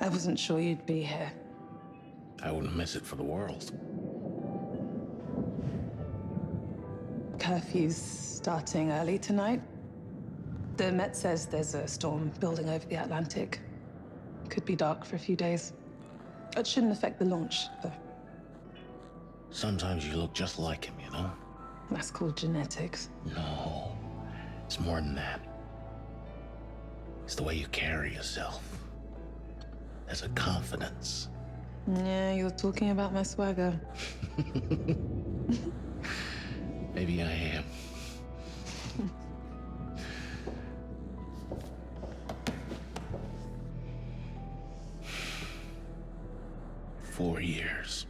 wasn't sure you'd be here. I wouldn't miss it for the world. Curfew's starting early tonight. The Met says there's a storm building over the Atlantic. Could be dark for a few days. It shouldn't affect the launch, though. Sometimes you look just like him, you know? That's called genetics. No, it's more than that. It's the way you carry yourself. There's a confidence. Yeah, you're talking about my swagger. Maybe I am. Four years.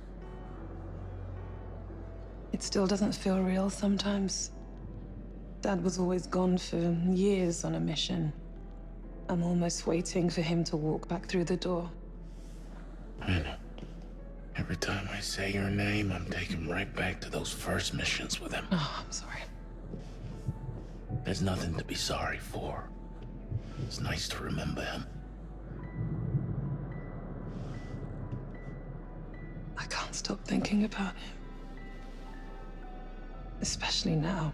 It still doesn't feel real sometimes. Dad was always gone for years on a mission. I'm almost waiting for him to walk back through the door. Brianna, every time I say your name, I'm taken right back to those first missions with him. Oh, I'm sorry. There's nothing to be sorry for. It's nice to remember him. I can't stop thinking about him. Especially now.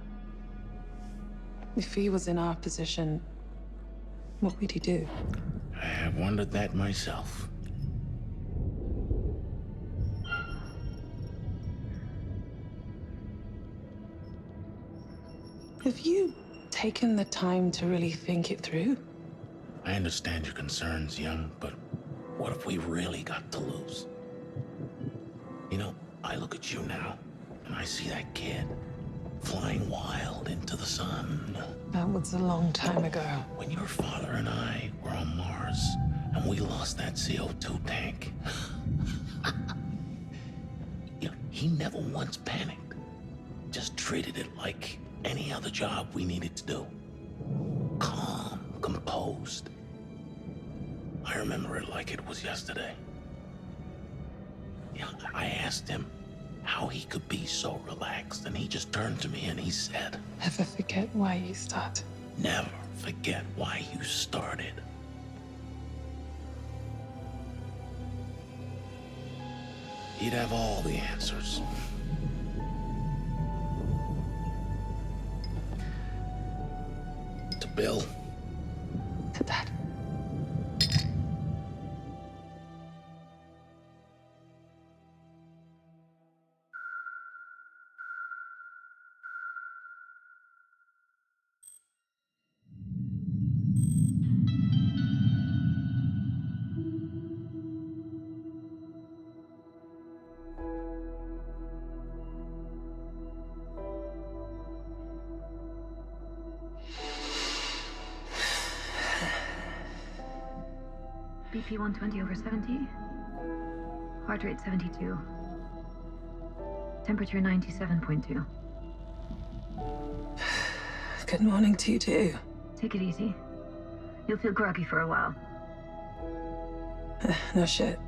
If he was in our position, what would he do? I have wondered that myself. Have you taken the time to really think it through? I understand your concerns, young, but what if we really got to lose? You know, I look at you now, and I see that kid flying wild into the sun. That was a long time ago. When your father and I were on Mars, and we lost that CO2 tank, you know, he never once panicked. Just treated it like any other job we needed to do. Calm, composed. I remember it like it was yesterday. Yeah, I asked him how he could be so relaxed, and he just turned to me and he said, Never forget why you start. never forget why you started. He'd have all the answers. To Bill. To Dad. BP 120/70. Heart rate 72. Temperature 97.2. Good morning to you too. Take it easy. You'll feel groggy for a while. No shit.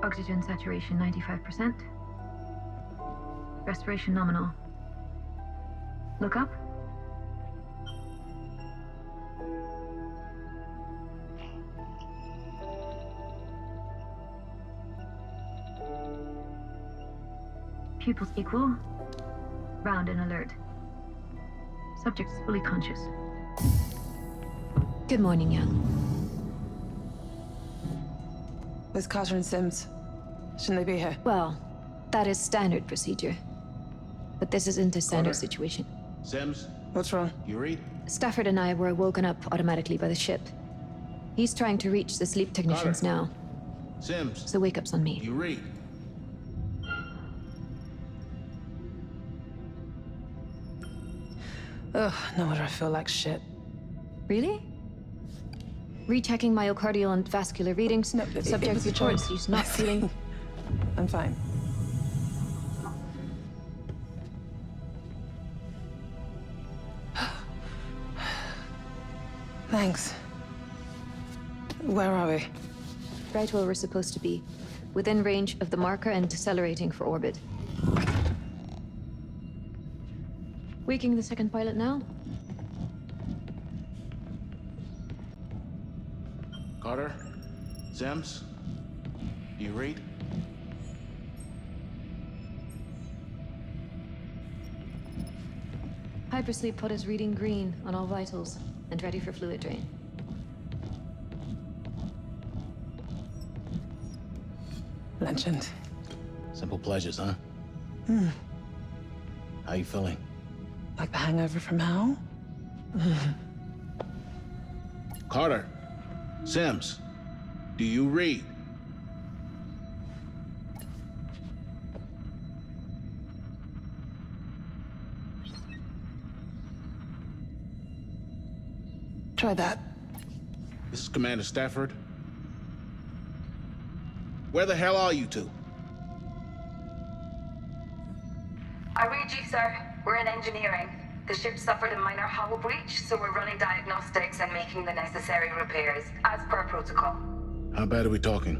Oxygen saturation 95%. Respiration nominal. Look up. Pupils equal. Round and alert. Subject is fully conscious. Good morning, young. Where's Carter and Sims? Shouldn't they be here? Well, that is standard procedure. But this isn't a standard Carter. situation. Sims, What's wrong? you read? Stafford and I were woken up automatically by the ship. He's trying to reach the sleep technicians now, Sims, so wake up's on me. you read? Ugh, no wonder I feel like shit. Really? Rechecking myocardial and vascular readings. No, it Subject was a reports joke. he's not feeling. I'm fine. Thanks. Where are we? Right where we're supposed to be, within range of the marker and decelerating for orbit. Waking the second pilot now? Carter, Sims? Do you read? Hypersleep put us reading green on all vitals and ready for fluid drain. Legend. Simple pleasures, huh? How you feeling? Like the hangover from hell? Carter. Sims. Do you read? Try that. This is Commander Stafford. Where the hell are you two? I read you, sir. We're in engineering. The ship suffered a minor hull breach, so we're running diagnostics and making the necessary repairs, as per protocol. How bad are we talking?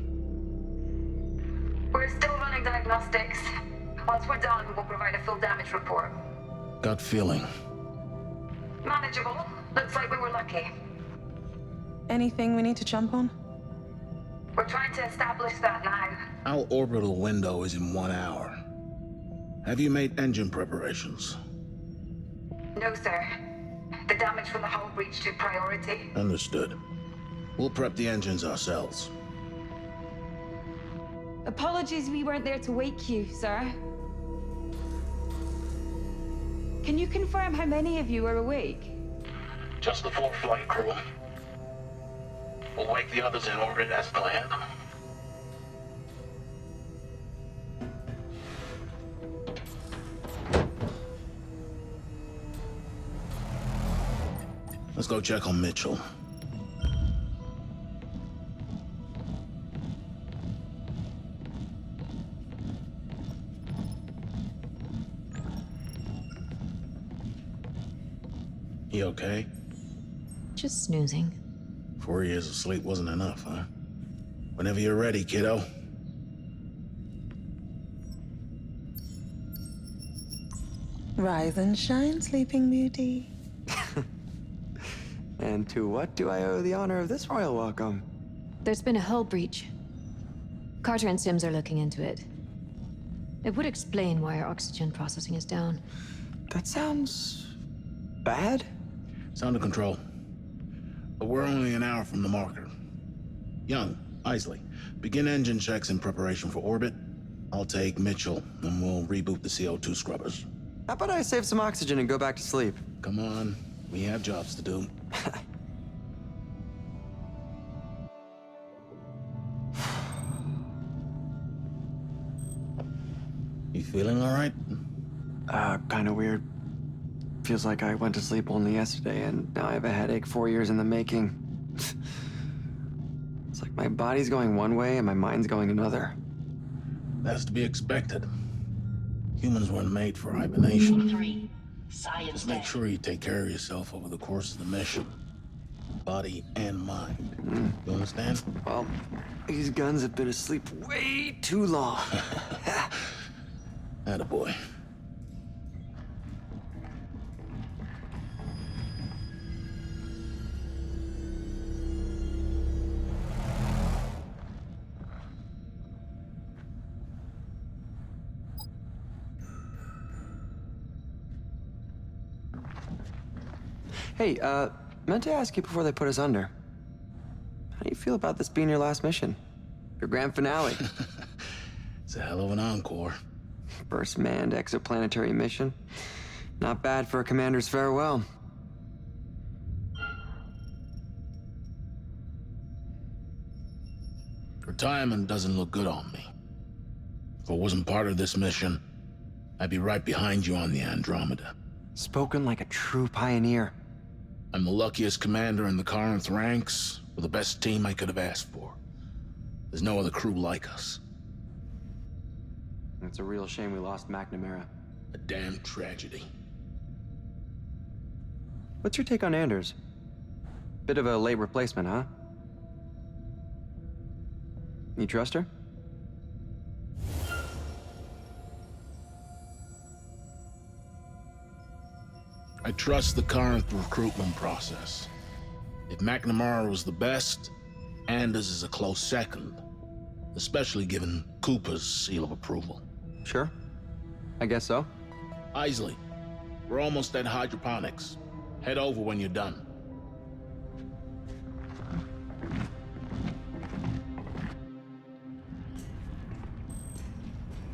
We're still running diagnostics. Once we're done, we'll provide a full damage report. Gut feeling. Manageable. Looks like we were lucky. Anything we need to jump on? We're trying to establish that now. Our orbital window is in 1 hour. Have you made engine preparations? No, sir. The damage from the hull breach took priority. Understood. We'll prep the engines ourselves. Apologies we weren't there to wake you, sir. Can you confirm how many of you are awake? Just the 4 flight crew. We'll wake the others in orbit as planned. Let's go check on Mitchell. He okay? Just snoozing. 4 years of sleep wasn't enough, huh? Whenever you're ready, kiddo. Rise and shine, Sleeping Beauty. And to what do I owe the honor of this royal welcome? There's been a hull breach. Carter and Sims are looking into it. It would explain why our oxygen processing is down. That sounds bad. It's under control. But we're only an hour from the marker. Young, Eisele, begin engine checks in preparation for orbit. I'll take Mitchell, and we'll reboot the CO2 scrubbers. How about I save some oxygen and go back to sleep? Come on, we have jobs to do. You feeling all right? Kinda weird. Feels like I went to sleep only yesterday, and now I have a headache 4 years in the making. It's like my body's going one way and my mind's going another. That's to be expected. Humans weren't made for hibernation. 3. Science Just make sure you take care of yourself over the course of the mission. Body and mind. You understand? Well, these guns have been asleep way too long. Attaboy. Hey, meant to ask you before they put us under. How do you feel about this being your last mission? Your grand finale? It's a hell of an encore. First manned exoplanetary mission. Not bad for a commander's farewell. Retirement doesn't look good on me. If I wasn't part of this mission, I'd be right behind you on the Andromeda. Spoken like a true pioneer. I'm the luckiest commander in the Corinth ranks, with the best team I could have asked for. There's no other crew like us. It's a real shame we lost McNamara. A damn tragedy. What's your take on Anders? Bit of a late replacement, huh? You trust her? I trust the Corinth recruitment process. If McNamara was the best, Anders is a close second, especially given Cooper's seal of approval. Sure. I guess so. Eisele, we're almost at Hydroponics. Head over when you're done.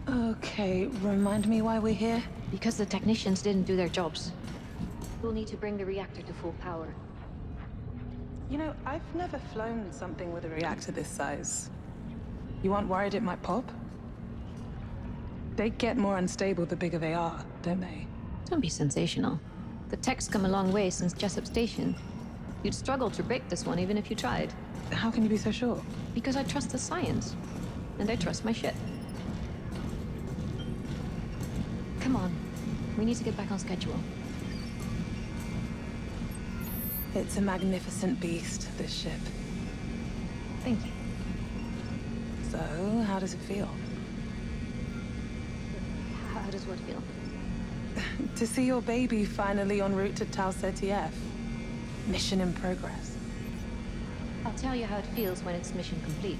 Okay, remind me why we're here? Because the technicians didn't do their jobs. We'll need to bring the reactor to full power. You know, I've never flown something with a reactor this size. You aren't worried it might pop? They get more unstable the bigger they are, don't they? Don't be sensational. The tech's come a long way since Jessup Station. You'd struggle to break this one even if you tried. How can you be so sure? Because I trust the science. And I trust my ship. Come on. We need to get back on schedule. It's a magnificent beast, this ship. Thank you. So, how does it feel? How does what feel? To see your baby finally en route to Tau F. Mission in progress. I'll tell you how it feels when it's mission complete.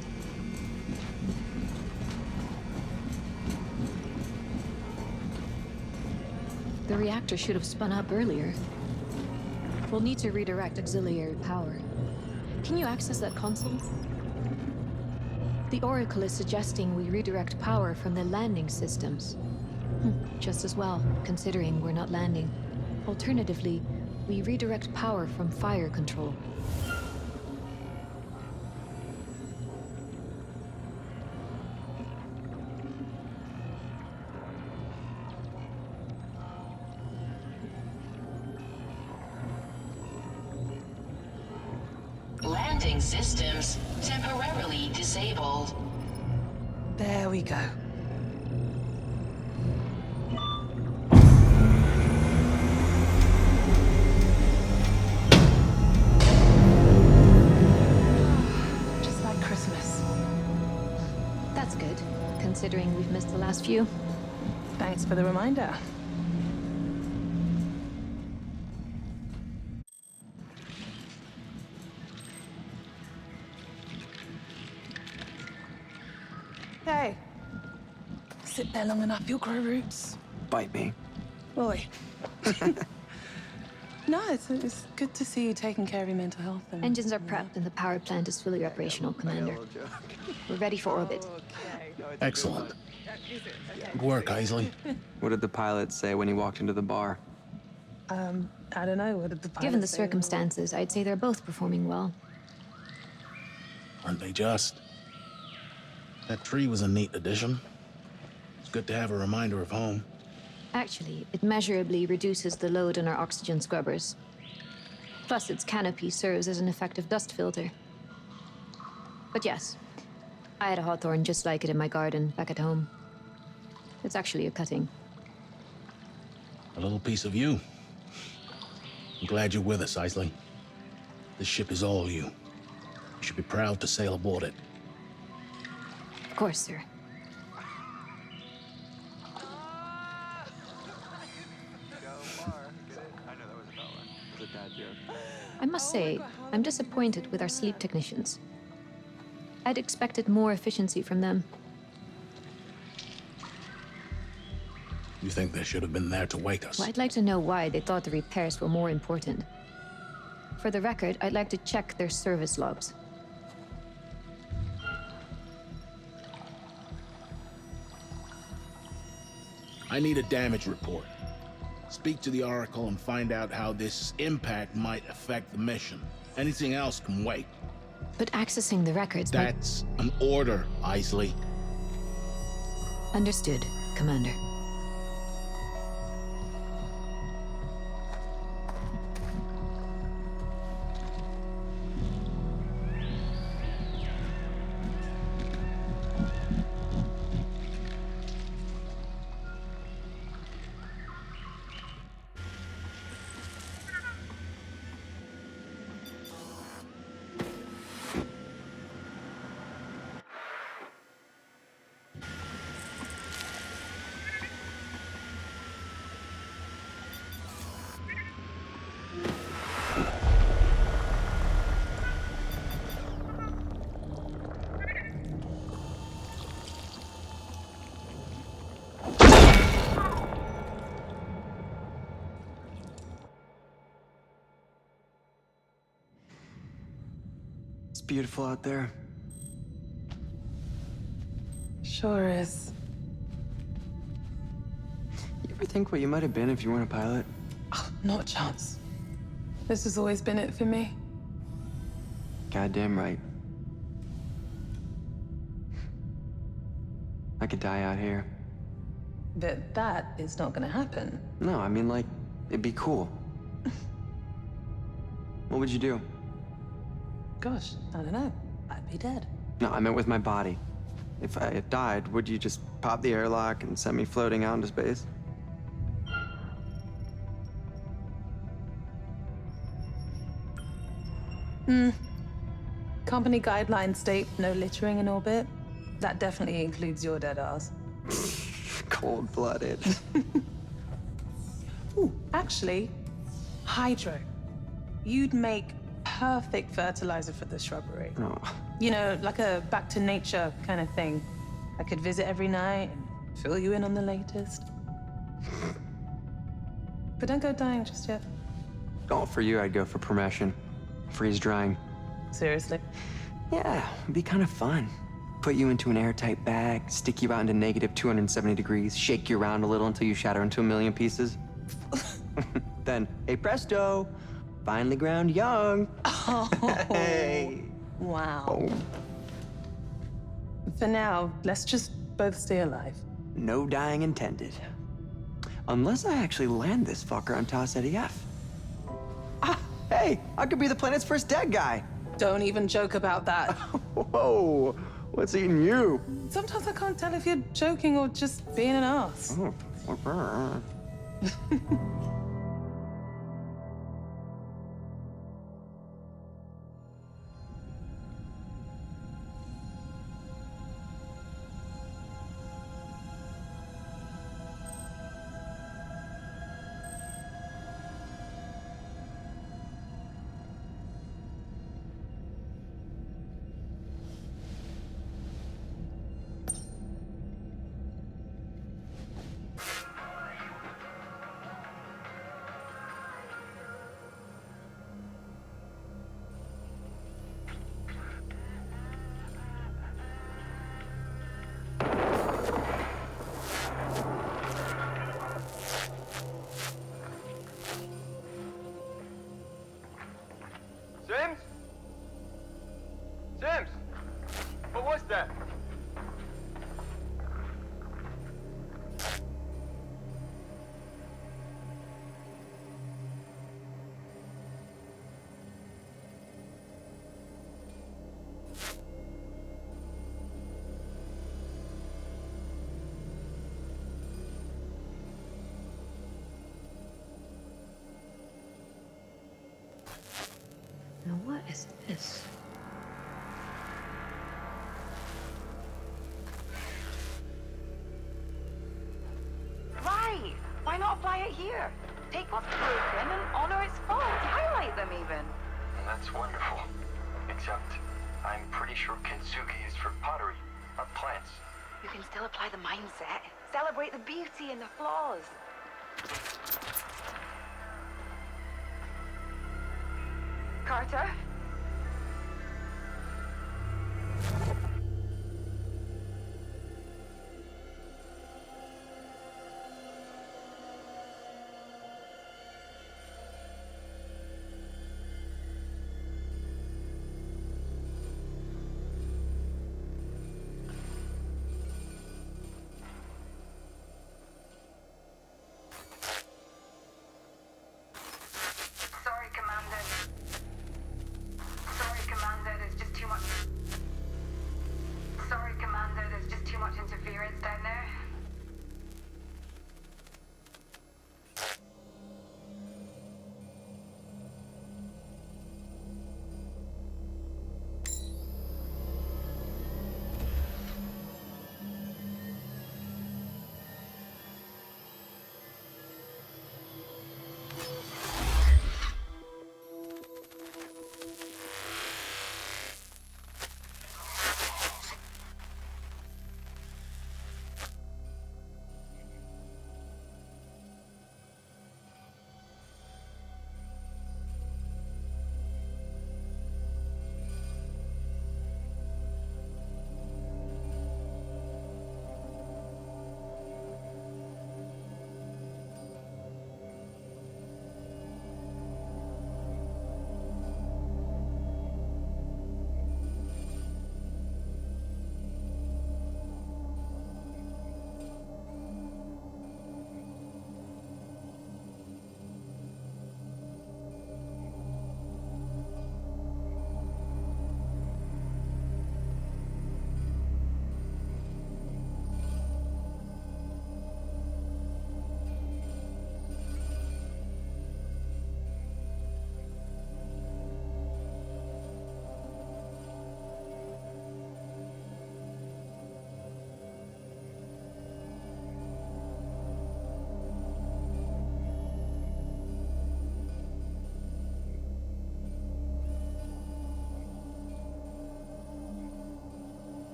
The reactor should have spun up earlier. We'll need to redirect auxiliary power. Can you access that console? The Oracle is suggesting we redirect power from the landing systems. Just as well, considering we're not landing. Alternatively, we redirect power from fire control. Landing systems temporarily disabled. There we go. Just like Christmas. That's good, considering we've missed the last few. Thanks for the reminder. Hey. Sit there long enough, you'll grow roots. Bite me. Boy. No, it's good to see you taking care of your mental health. And, Engines are prepped and the power plant is fully operational, Commander. We're ready for orbit. Excellent. Good work, Eisele. What did the pilot say when he walked into the bar? I don't know, what did the pilot Given the say? circumstances, I'd say they're both performing well. Aren't they just? That tree was a neat addition. It's good to have a reminder of home. Actually, it measurably reduces the load on our oxygen scrubbers. Plus, its canopy serves as an effective dust filter. But yes, I had a hawthorn just like it in my garden back at home. It's actually a cutting. A little piece of you. I'm glad you're with us, Eisele. This ship is all you. You should be proud to sail aboard it. Of course, sir. I must say, I'm disappointed with our sleep technicians. I'd expected more efficiency from them. You think they should have been there to wake us? Well, I'd like to know why they thought the repairs were more important. For the record, I'd like to check their service logs. I need a damage report. Speak to the Oracle and find out how this impact might affect the mission. Anything else can wait. But accessing the records might... That's an order, Eisele. Understood, Commander. beautiful out there. Sure is. You ever think what you might have been if you weren't a pilot? Oh, not a chance. This has always been it for me. Goddamn right. I could die out here. But that is not gonna happen. No, I mean, like, it'd be cool. What would you do? Gosh, I don't know. I'd be dead. No, I meant with my body. If I had died, would you just pop the airlock and send me floating out into space? Company guidelines state no littering in orbit. That definitely includes your dead ass. Cold-blooded. Ooh, actually, hydro. You'd make perfect fertilizer for the shrubbery. Oh. You know, like a back to nature kind of thing. I could visit every night and fill you in on the latest. But don't go dying just yet. Oh, for you, I'd go for permission. Freeze drying. Seriously. Yeah, it'd be kind of fun. Put you into an airtight bag, stick you out into negative 270 degrees, shake you around a little until you shatter into a million pieces. Then, hey presto, finally ground young. Oh, Hey. wow. Oh, For now, let's just both stay alive. no dying intended. Unless I actually land this fucker on Taos EDF. Ah, hey, I could be the planet's first dead guy. Don't even joke about that. Whoa, what's eating you? Sometimes I can't tell if you're joking or just being an ass. Oh. Sims? Sims? What was that? Now what is this? Right! Why not fly it here? Take what's broken and honor its faults. Highlight them even. And that's wonderful. Except, I'm pretty sure kintsugi is for pottery, not plants. You can still apply the mindset. Celebrate the beauty and the flaws. Carter? Sorry, Commander.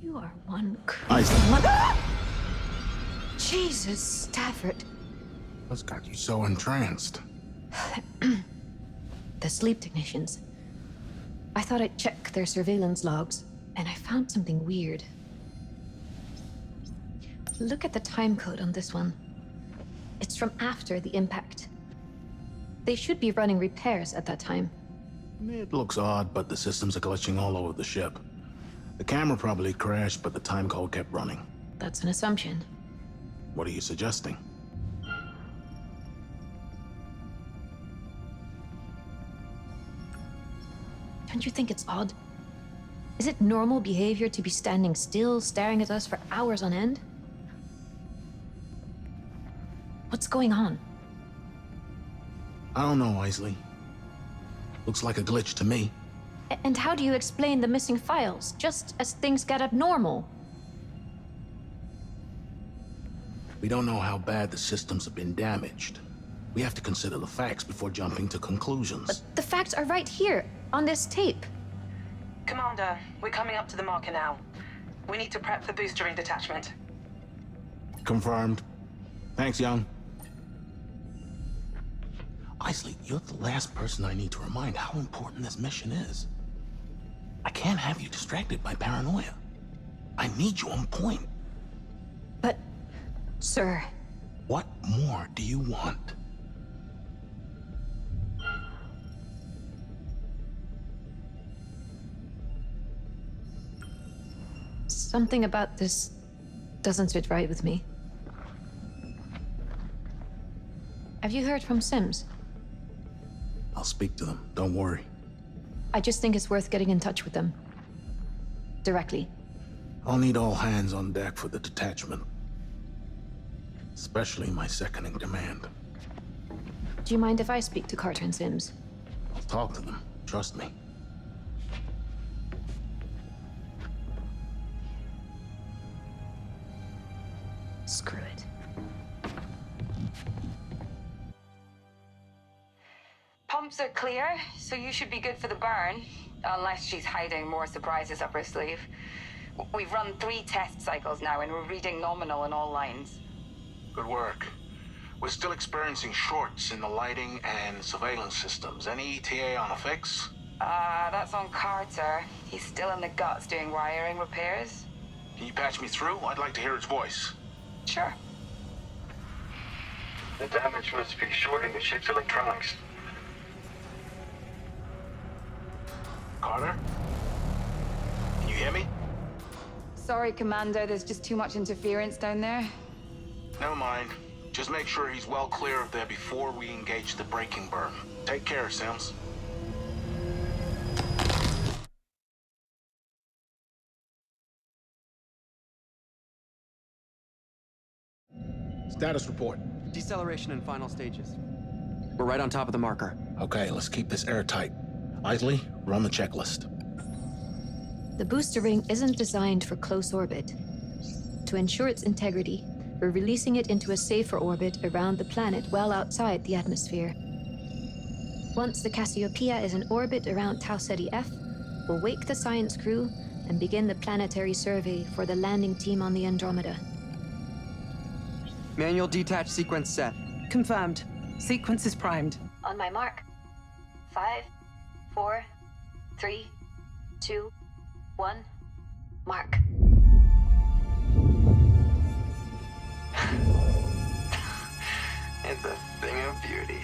You are one Eisele. Jesus, Stafford. What's got you so entranced? The sleep technicians. I thought I'd check their surveillance logs, and I found something weird. Look at the time code on this one. It's from after the impact. They should be running repairs at that time. It looks odd, but the systems are glitching all over the ship. The camera probably crashed, but the time code kept running. That's an assumption. What are you suggesting? Don't you think it's odd? Is it normal behavior to be standing still, staring at us for hours on end? What's going on? I don't know, Eisele. Looks like a glitch to me. And how do you explain the missing files, just as things get abnormal? We don't know how bad the systems have been damaged. We have to consider the facts before jumping to conclusions. But the facts are right here, on this tape. Commander, we're coming up to the marker now. We need to prep for boostering detachment. Confirmed. Thanks, Young. Eisele, you're the last person I need to remind how important this mission is. I can't have you distracted by paranoia. I need you on point. But, sir... What more do you want? Something about this doesn't sit right with me. Have you heard from Sims? I'll speak to them, don't worry. I just think it's worth getting in touch with them. Directly. I'll need all hands on deck for the detachment. Especially my second in command. Do you mind if I speak to Carter and Sims? I'll talk to them, trust me. Screw it. Pumps are clear, so you should be good for the burn. Unless she's hiding more surprises up her sleeve. We've run 3 test cycles now, and we're reading nominal in all lines. Good work. We're still experiencing shorts in the lighting and surveillance systems. Any ETA on a fix? That's on Carter. He's still in the guts doing wiring repairs. Can you patch me through? I'd like to hear his voice. Sure. The damage must be shorting the ship's electronics. Carter? Can you hear me? Sorry, Commander, there's just too much interference down there. Never mind. Just make sure he's well clear of there before we engage the braking burn. Take care, Sims. Status report. Deceleration in final stages. We're right on top of the marker. Okay, let's keep this airtight. Eisele, run the checklist. The booster ring isn't designed for close orbit. To ensure its integrity, we're releasing it into a safer orbit around the planet well outside the atmosphere. Once the Cassiopeia is in orbit around Tau Ceti F, we'll wake the science crew and begin the planetary survey for the landing team on the Andromeda. Manual detach sequence set. Confirmed. Sequence is primed. On my mark. 5, 4, 3, 2, 1, mark. It's a thing of beauty.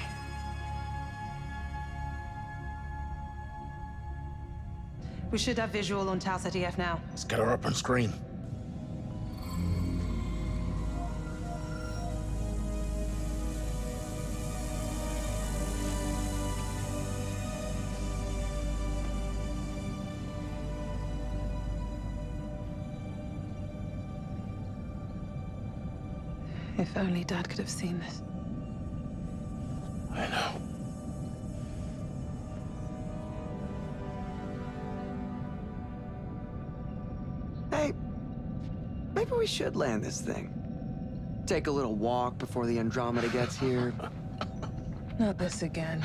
We should have visual on Tau Ceti F now. Let's get her up on screen. If only Dad could have seen this. I know. Hey, maybe we should land this thing. Take a little walk before the Andromeda gets here. Not this again.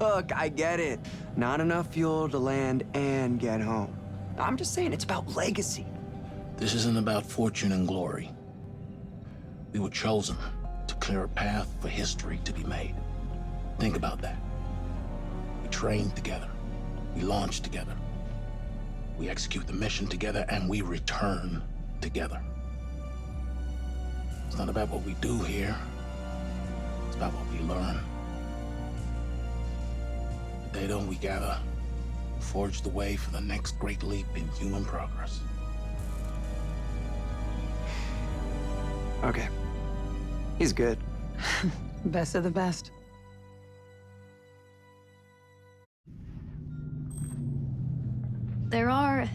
Look, I get it. Not enough fuel to land and get home. I'm just saying it's about legacy. This isn't about fortune and glory. We were chosen to clear a path for history to be made. Think about that. We trained together. We launched together. We execute the mission together, and we return together. It's not about what we do here. It's about what we learn. The data we gather forge the way for the next great leap in human progress. Okay. He's good. Best of the best. There are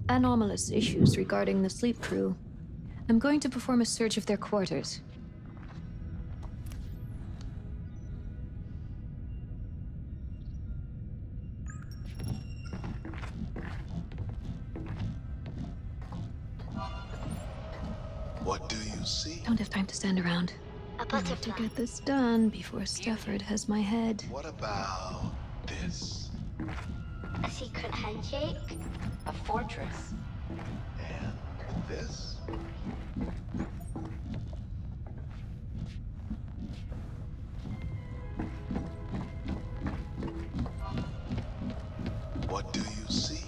anomalous issues regarding the sleep crew. I'm going to perform a search of their quarters. What do you see? Don't have time to stand around. A I have to get this done before Stafford has my head. What about this? A secret handshake? A fortress. And this? What do you see?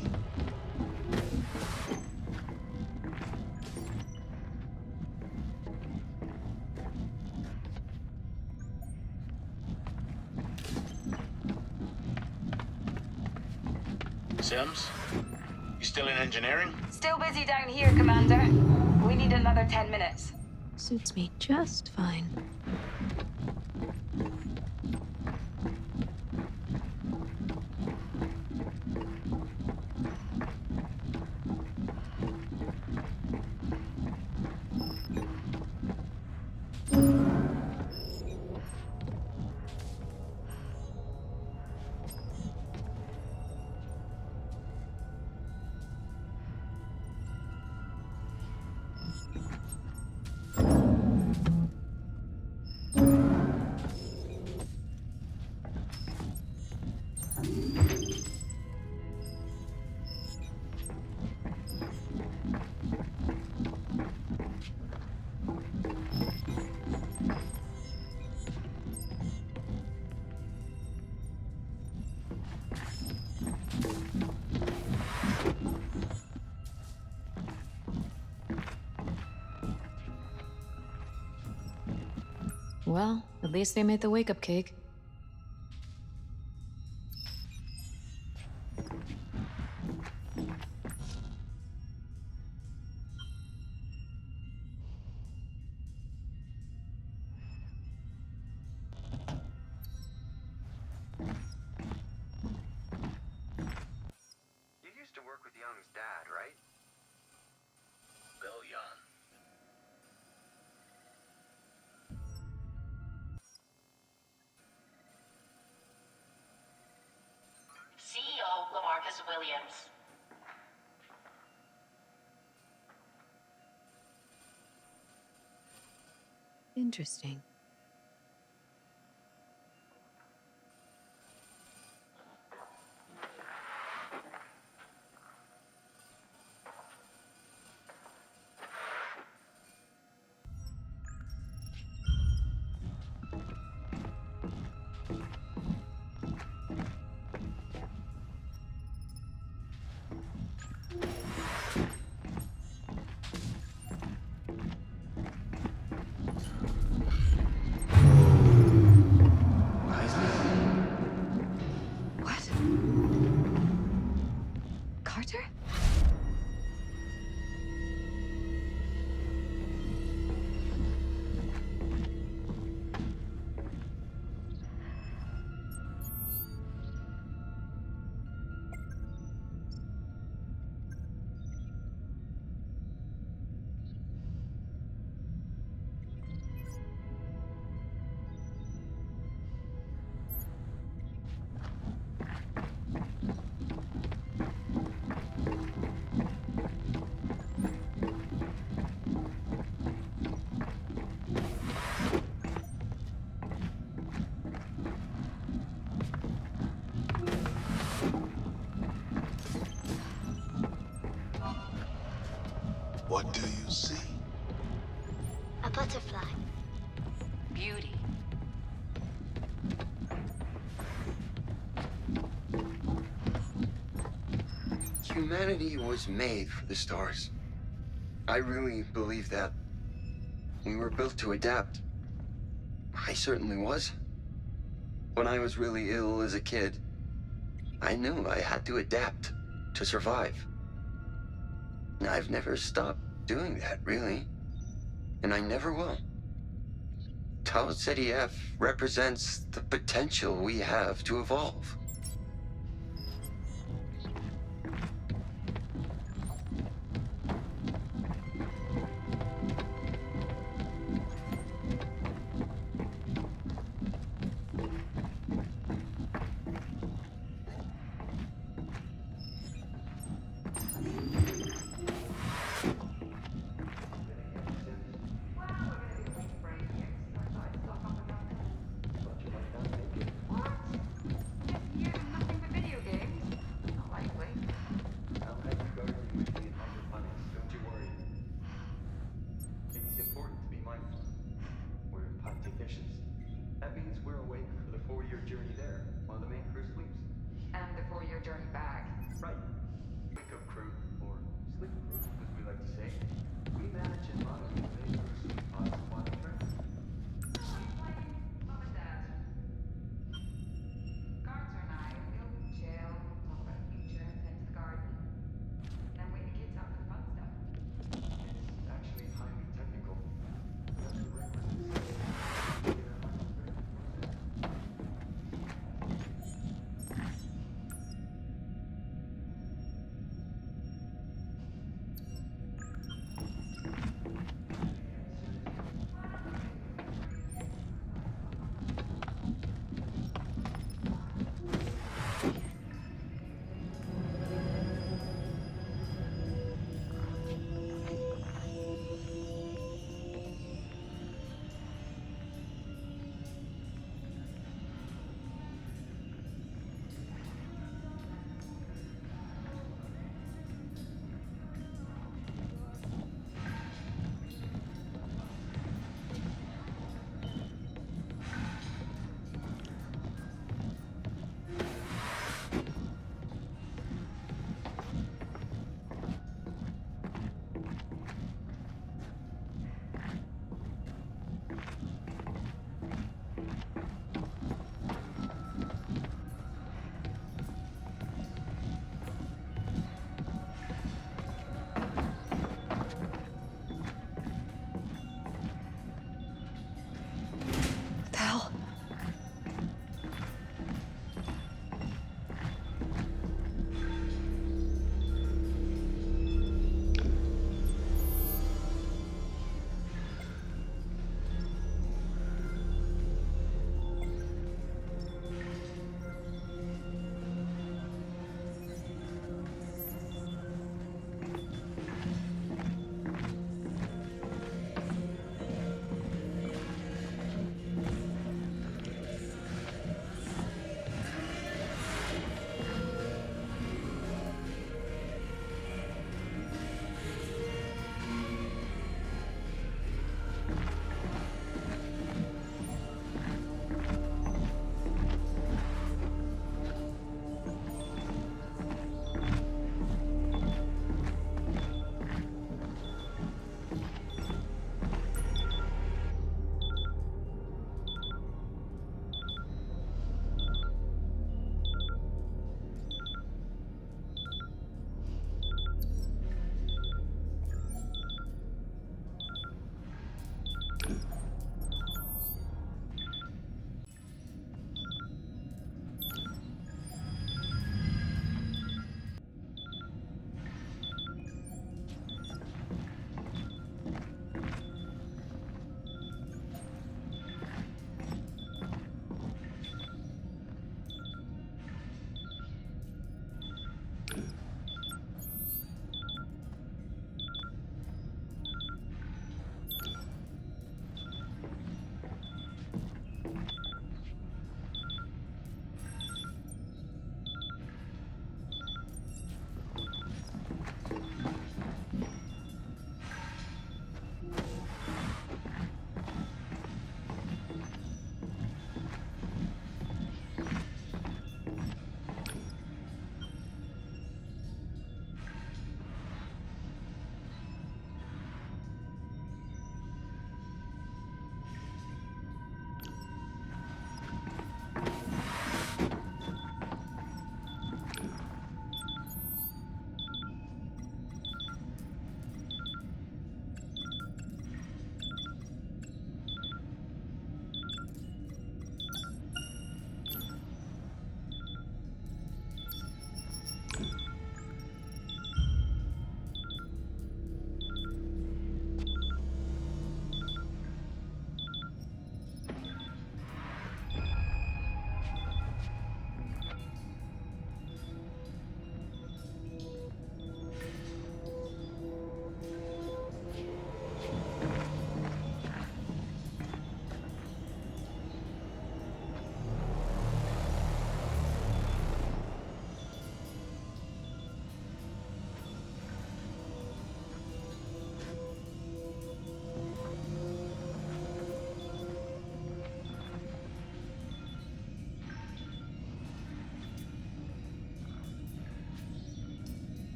Sims, you still in engineering? Still busy down here, Commander. We need another 10 minutes. Suits me just fine. Well, at least they made the wake-up cake. You used to work with Young's dad, right? Bill Young. CEO Lamarcus Williams. Interesting. What? Carter? What do you see? A butterfly. Beauty. Humanity was made for the stars. I really believe that. We were built to adapt. I certainly was. When I was really ill as a kid, I knew I had to adapt to survive. And I've never stopped doing that, really. And I never will. Tau Ceti F represents the potential we have to evolve.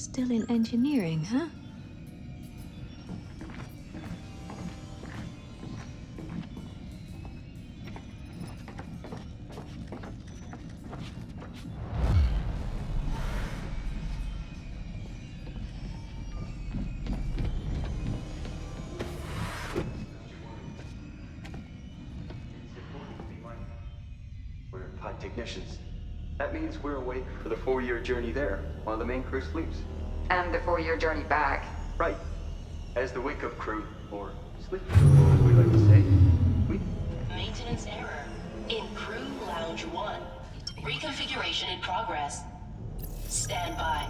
Still in engineering, huh? We're pod technicians. That means we're awake for the 4-year journey there, while the main crew sleeps. And the 4-year journey back. Right. As the wake-up crew, or sleep crew, as we like to say, we... Maintenance error. In Crew Lounge 1. Reconfiguration in progress. Stand by.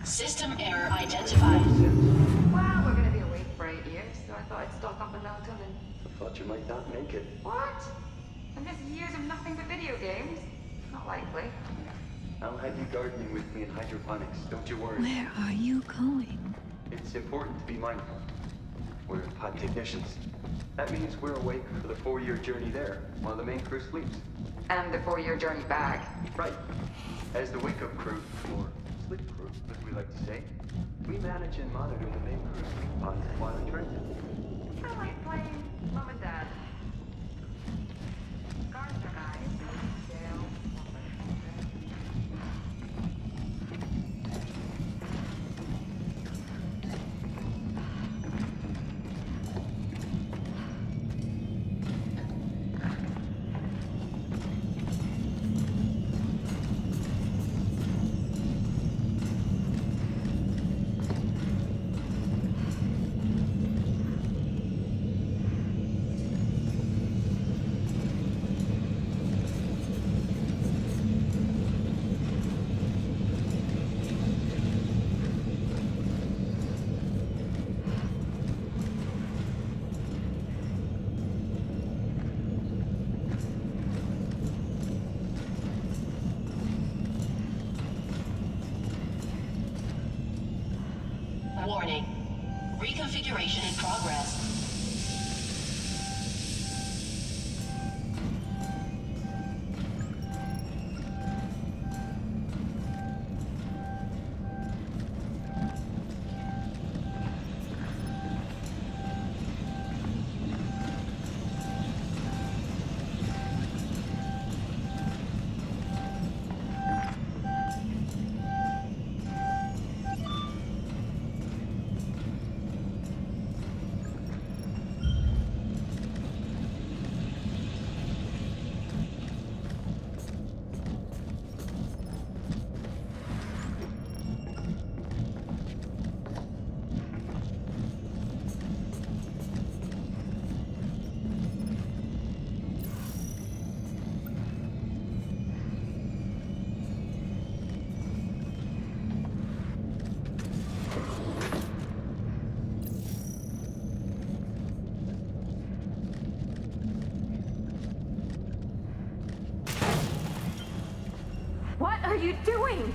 System error identified. Well, we're gonna be awake for 8 years, so I thought I'd stock up on Milton and... I thought you might not make it. What? And this years of nothing but video games? Not likely. I'll have you gardening with me in hydroponics, don't you worry. Where are you going? It's important to be mindful. We're pod technicians. That means we're awake for the 4-year journey there, while the main crew sleeps. And the 4-year journey back. Right. As the wake-up crew, or sleep crew, as we like to say, we manage and monitor the main crew's sleep pods while in transit. I like playing Mom and Dad. Gardner and I, Dale, Warning. Reconfiguration in progress. What are you doing?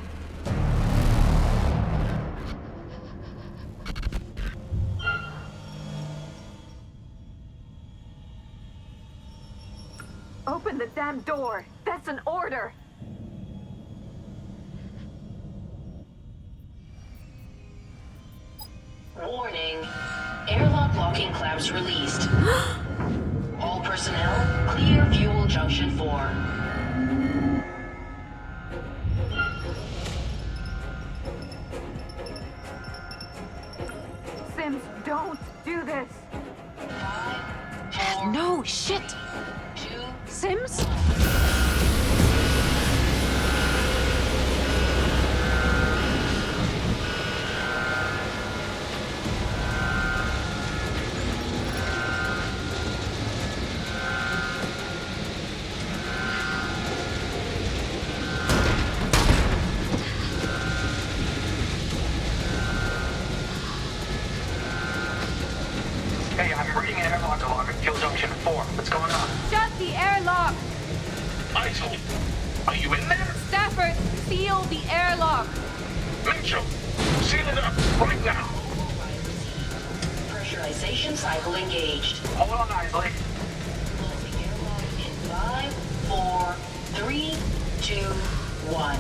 Open the damn door. That's an order. Warning. Airlock locking clamps released. All personnel, clear fuel junction 4. Sims, don't do this. 5, 4, No, shit! 2, Sims? Hey, Talk to log at Fuel Junction 4. What's going on? Shut the airlock! Eisele, are you in there? Stafford, seal the airlock! Mitchell, seal it up right now. Pressurization cycle engaged. Hold on, Eisele. Closing airlock in 5, 4, 3, 2, 1.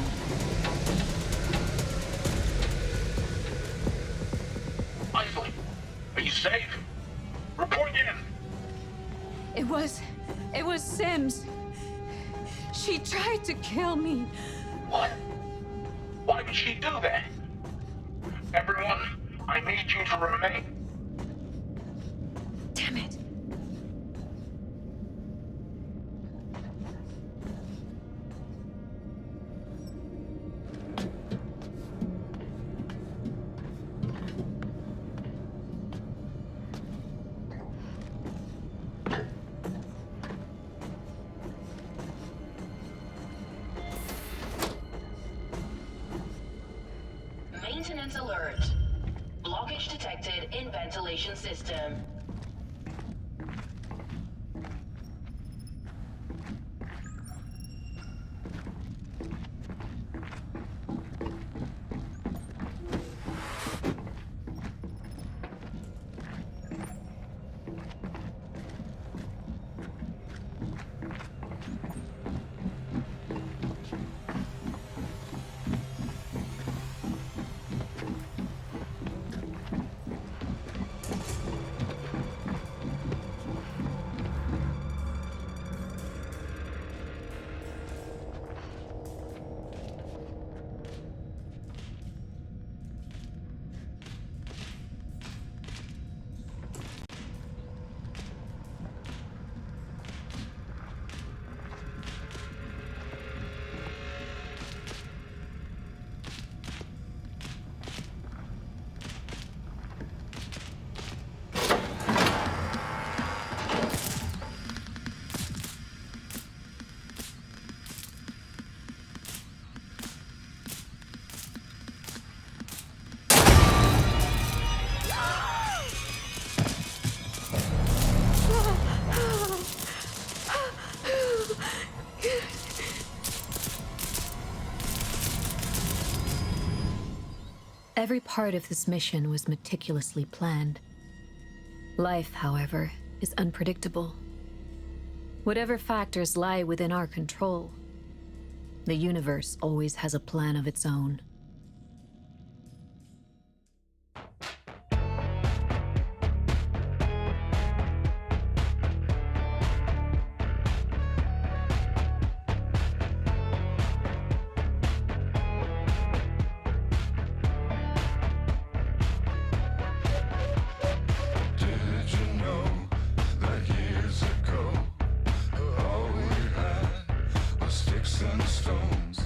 Eisele, are you safe? Report in. It was Sims. She tried to kill me. What? Why would she do that? Everyone, I need you to remain. Damn it. Maintenance alert. Blockage detected in ventilation system. Every part of this mission was meticulously planned. Life, however, is unpredictable. Whatever factors lie within our control, the universe always has a plan of its own. Sticks and stones.